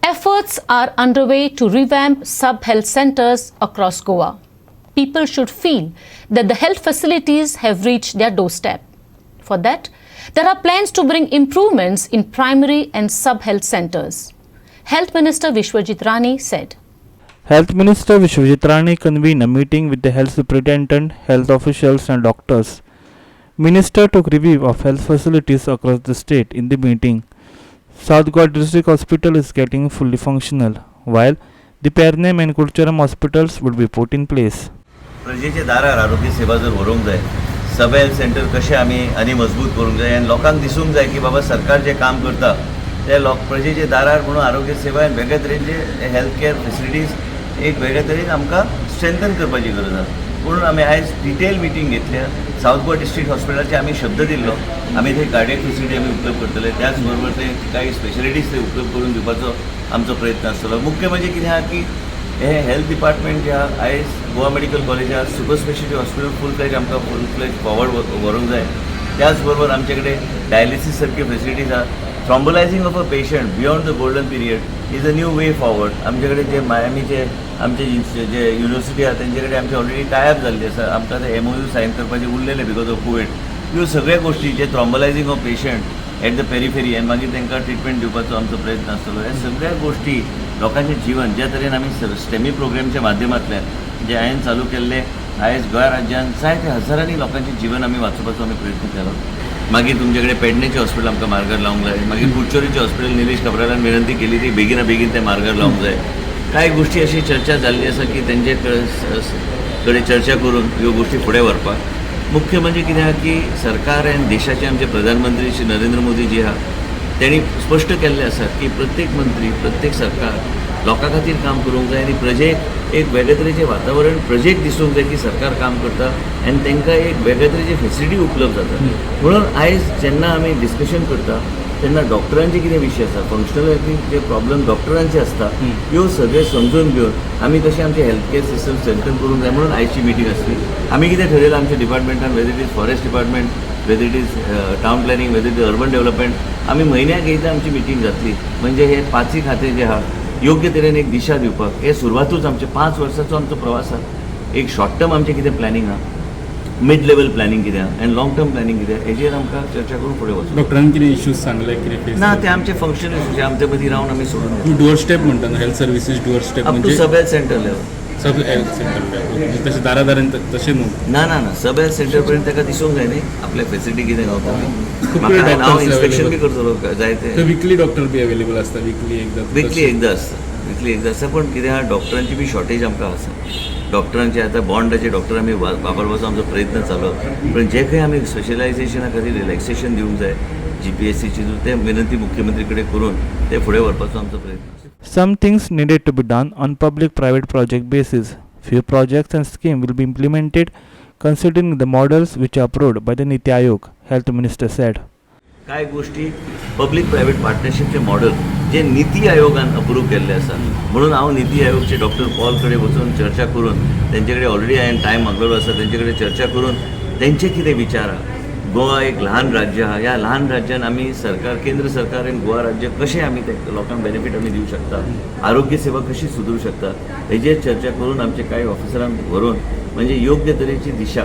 Efforts are underway to revamp sub-health centers across Goa. People should feel that the health facilities have reached their doorstep. For that, there are plans to bring improvements in primary and sub-health centers. Health Minister Vishwajit Rani said. Health Minister Vishwajit Rani convened a meeting with the health superintendent, health officials and doctors. Minister took review of health facilities across the state. In the meeting, South Goa District Hospital is getting fully functional, while the Pernam and Kulcharam hospitals would be put in place. प्रजेचे दारार आरोग्य सेवा जर व्हरूंक जाय, सब health centre कशें आमी आनी मजबूत करूंक जाय आनी लोकांक दिसूंक जाय की बाबा सरकार जे काम करता ते प्रजेचे दारार म्हणून आरोग्य सेवा आनी वेगळे तरेचे हेल्थ केअर फेसिलिटीज एक वेगळे तरेन आमकां स्ट्रेंथन करपाची गरज आसा. म्हणून आमी आयज डिटेल मिटींग घेतल्या. साऊथ गोवा डिस्ट्रिक्ट हॉस्पिटलाचे आमी शब्द दिल्लो, आमी थंय कार्डियक फेसिलिटी आमी उपलब्ध करतले, त्याच बरोबर ते काही स्पेशलिटीज ते उपलब्ध करून दिवपाचो आमचो प्रयत्न आसतलो. मुख्य म्हणजे कितें आहा की हे हेल्थ डिपार्टमेंट जे आहा आयज गोवा मेडिकल कॉलेज आहा, सुपर स्पेशलिटी हॉस्पिटल फूल फ्लेज आमकां फूल फ्लेज फॉवर्ड व्हरूंक जाय. त्याच बरोबर आमचे कडेन डायलिसीस सारखे फेसिलिटीज आहा. Thrombolysing of a patient beyond the golden period is a new way forward. आमचे कडेन जे मायामीचे आमचे जे युनिवर्सिटी आहा तेंचे कडेन आमचे ऑलरेडी टायअप जाल्ले आसा. आमकां ते MOU सायन करपाचे उरलेले बिकॉज ऑफ कोवीड. ह्यो सगळ्या गोष्टी जे thrombolysing of patient at the periphery आनी मागीर तांकां ट्रिटमेंट दिवपाचो आमचो प्रयत्न आसतलो. हे सगळ्या गोष्टी लोकांचें जीवन ज्या तरेन आमी स्टेमी प्रोग्रामच्या माध्यमांतल्यान जे हांवें चालू केल्ले आयज गोंय राज्यान जायते हजारांनी लोकांचें जीवन आमी वाचोवपाचो आमी प्रयत्न केलो. मागीर तुमचे कडेन पेडणेचें हॉस्पिटल आमकां मार्गार लावंक जाय. मागीर कुडचोरीचें हॉस्पिटल निलेश काब्रालान विनंती केली ती बेगिना बेगीन तें मार्गार लावंक जाय. कांय गोष्टी अशी चर्चा जाल्ली आसा की तेंचे कडेन चर्चा करून ह्यो गोष्टी फुडें व्हरपाक. मुख्य म्हणजे कितें आहा की सरकार आनी देशाचे आमचे प्रधानमंत्री श्री नरेंद्र मोदी जी आहा तेणी स्पश्ट केल्लें आसा की प्रत्येक मंत्री प्रत्येक सरकार लोकां खातीर काम करूंक जाय आनी प्रजेक एक वेगळे तरेचें वातावरण प्रजेक दिसूंक जाय की सरकार काम करता आनी तांकां एक वेगळे तरेची फेसिलिटी उपलब्ध जाता. म्हणून आयज जेन्ना आमी डिस्कशन करता तेन्ना डॉक्टरांचे कितें विशय आसा, फंक्शनल जे प्रॉब्लेम डॉक्टरांचे आसता ह्यो सगळे समजून घेवन आमी कशें आमचे हेल्थ केअर सिस्टम स्ट्रेंथन करूंक जाय म्हणून आयची मिटींग आसली. आमी कितें ठरयलां आमच्या डिपार्टमेंटान, whether it is forest department, whether it is town planning, whether it is urban development, आमी म्हयन्याक एकदां आमची मिटींग जातली. म्हणजे हे पांचूय खातें जे आहा योग्य तरेन एक दिशा दिवपाक हे सुरवातूच आमचे 5 वर्साचो आमचो प्रवास आहा. एक शॉर्ट टर्म आमचें कितें प्लॅनिंग आहा, मिड लेवल प्लॅनिंग कितें आहा आनी लाँग टर्म प्लॅनिंग कितें हेजेर आमकां चर्चा करून फुडें वचूं. डॉक्टरांनी कितें इश्यूज सांगले कितें ना ते आमचे फंक्शन इश्यूज आमचे मदीं रावन आमी सोडून दिता. डुअर स्टेप म्हणटा न्हू health services doorstep up to म्हणजे sub health centre level. Sub health centre तशें दारादारान तशें न्हू. ना ना ना सब हेल्थ सेंटर पर्यंत ताका दिसूंक जाय न्ही आपल्या फेसिलिटी कितें गावता. खूब म्हाका डॉक्टर्स हांव इन्स्पेक्शन available. बी करतलो जाय थंय ते विकली डॉक्टर बी अवेलेबल आसता वीकली एकदां वीकली एकदां आसता. पण कितें आहा डॉक्टरांची बी शॉर्टेज आमकां आसा. डॉक्टरांचे आतां बॉन्डाचे डॉक्टर आमी वापरपाचो आमचो प्रयत्न चालू. पण जे खंय आमी स्पेशलायझेशना खातीर रिलॅक्सेशन दिवंक जाय GPSCची ते विनंती मुख्यमंत्री कडेन करून ते फुडें व्हरपाचो आमचो प्रयत्न. Some things needed to be done on public-private project basis. Few projects and schemes will be implemented considering the models which are approved by the Niti Aayog, Health Minister said. काय गोष्टी पब्लीक प्रायवेट पार्टनरशिपचे मॉडेल जे नीती आयोगान approve केल्ले आसा. म्हणून हांव नीती आयोगचे doctor Paul कडेन वचून चर्चा करून तेंचे कडेन ऑलरेडी हांवें टायम मागलेलो आसा. तेंचे कडेन चर्चा करून तेंचे कितें विचार आहा. गोवा एक ल्हान राज्य आहा, ह्या ल्हान राज्यान आमी सरकार केंद्र सरकार आनी गोवा राज्य कशें आमी ते लोकांक बेनिफीट आमी दिवंक शकता, आरोग्य सेवा कशी सुदरू शकता हेजेर चर्चा करून आमचे कांय ऑफिसरांक व्हरून म्हणजे योग्य तरेची दिशा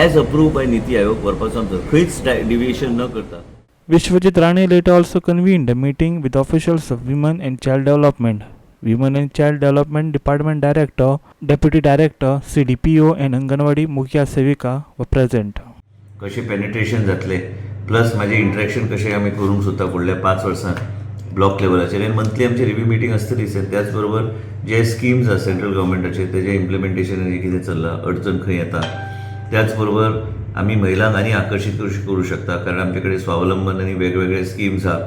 age approve bye NITI Aayog व्हरपाचो आमचो खंयच डिविएशन न करता. Vishwajit Rani later also convened a meeting with officials of Women and Child Development. Women and Child Development Department Director, Deputy Director, CDPO and Anganwadi Mukhya Sevika were present. कशें penetration जातलें plus माझे interaction कशें आमी करूंक सोदता फुडल्या 5 वर्सांत block लेवलाचेर आनी मंथली आमची रिव्यू मिटींग आसतलीच. त्याच बरोबर जे स्किम्स आसा सेंट्रल गव्हर्मेंटाचे तेजे इम्प्लिमेंटेशन कितें चल्लां, अडचण खंय येता. त्याच बरोबर आमी महिलांक आनी आकर्शीत करू शकता कारण आमचे कडेन स्वावलंबन आनी वेगवेगळे स्किम्स आहा.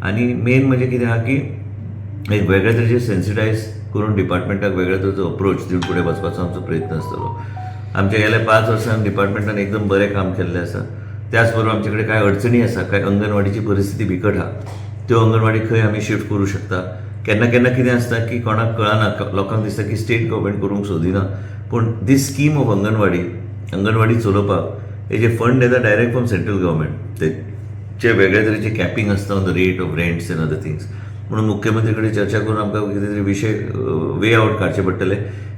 आनी मेन म्हणजे कितें आहा की एक वेगळे तरेचे सेन्सिटायज करून डिपार्टमेंटाक वेगळ्या तरेचो अप्रोच दिवन फुडें वचपाचो आमचो प्रयत्न आसतलो. आमच्या गेल्या 5 वर्सांत डिपार्टमेंटान एकदम बरें काम केल्लें आसा. त्याच बरोबर आमचे कडेन कांय अडचणी आसा, कांय अंगणवाडीची परिस्थिती बिकट आहा. त्यो अंगणवाडी खंय आमी शिफ्ट करूं शकता. केन्ना केन्ना कितें आसता की कोणाक कळना, लोकांक दिसता की स्टेट गव्हर्मेंट करूंक सोदिना. पूण दीस स्कीम ऑफ अंगणवाडी चलोवपाक हेजे फंड येता डायरेक्ट फ्रॉम सेंट्रल गव्हर्मेंट. तेचे वेगळे तरेचे कॅपिंग आसता on the rate of rents end other things. म्हणून मुख्यमंत्री कडेन चर्चा करून आमकां कितें तरी विशय वे आवट काडचे पडटले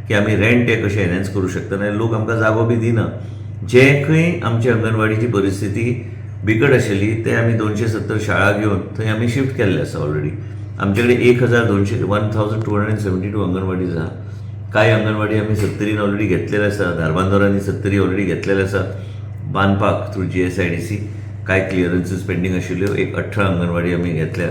की आमी रेंट हे कशें एनहेन्स करूं शकता आनी लोक आमकां जागो बी दिना. जे खंय आमची अंगणवाडीची परिस्थिती बिकट आशिल्ली ते आमी 270 शाळा घेवन थंय आमी शिफ्ट केल्ले आसा ऑलरेडी. आमचे कडेन 1272 अंगणवाडीज आहा. कांय अंगणवाडी आमी 70 ऑलरेडी घेतलेले आसा. धारबांदोरांनी 70 ऑलरेडी घेतलेले आसा बांदपाक थ्रू GSIDC. कांय क्लियरन्सीस पेंडींग आशिल्ल्यो 18 अंगणवाडी आमी घेतल्या.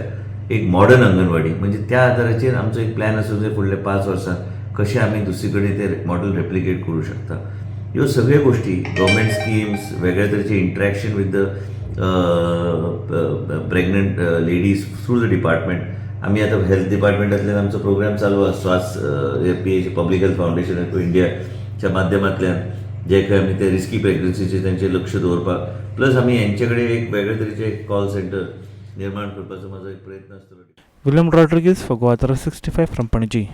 एक मॉडर्न अंगणवाडी म्हणजे त्या आदाराचेर आमचो एक प्लॅन आसूं जाय फुडले 5 वर्सां कशें आमी दुसरे कडेन ते मॉडेल रेप्लिकेट करूं शकता. ह्यो सगळ्यो गोष्टी गव्हर्मेंट स्किम्स वेगळ्या तरेचे interaction with the pregnant ladies through the department. आमी आतां हेल्थ डिपार्टमेंटांतल्यान आमचो प्रोग्राम चालू आसा स्वास पब्लीक हेल्थ फावंडेशन ऑफ इंडियाच्या माध्यमांतल्यान जे खंय आमी ते रिस्की प्रेग्नन्सीचेर तेंचेर लक्ष दवरपाक प्लस आमी हेंचे कडेन एक वेगळे तरेचे एक कॉल सेंटर निर्माण करपाचो म्हाजो एक प्रयत्न आसतलो. William Rodriguez for Goa 365 from Panaji.